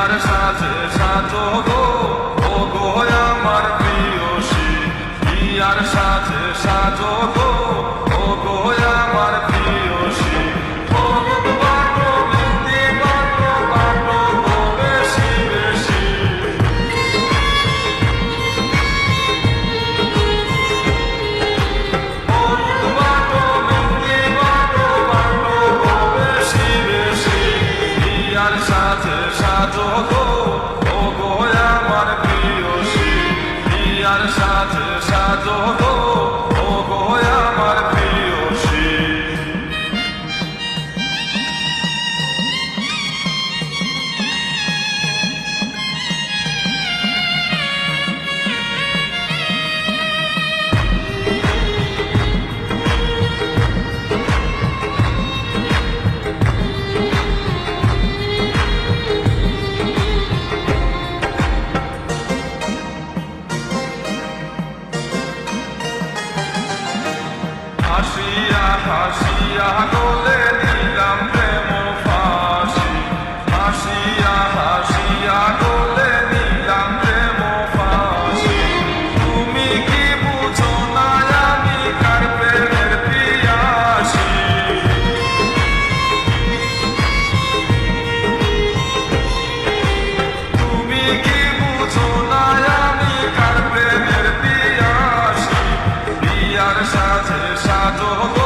বিয়ার সাজে সাজো গো, ও গো আমার প্রিয়সী। বিয়ার সাজে সাজো গো, ও গো আমার প্রিয়সী। হলুদ বাটো মেহেন্দি বাটো, বাটো গো বেশি বেশি। হলুদ বাটো মেহেন্দি বাটো, বাটো গো বেশি বেশি। বিয়ার সাজে সাজো গো, ও গো আমার প্রিয়সী। বিয়ার সাজে সাজো গো, ও গো আমার প্রিয়সী। হাসিয়া হাসিয়া গলে দিলাম প্রেম ফাঁসি। হাসিয়া হাসিয়া গলে দিলাম প্রেম ফাঁসি। তুমি কি বুঝো না আমি কার প্রেমের পিয়াসী। তুমি কি বুঝো না আমি কার প্রেমের পিয়াসী। বিয়ার সাজে সাজো গো,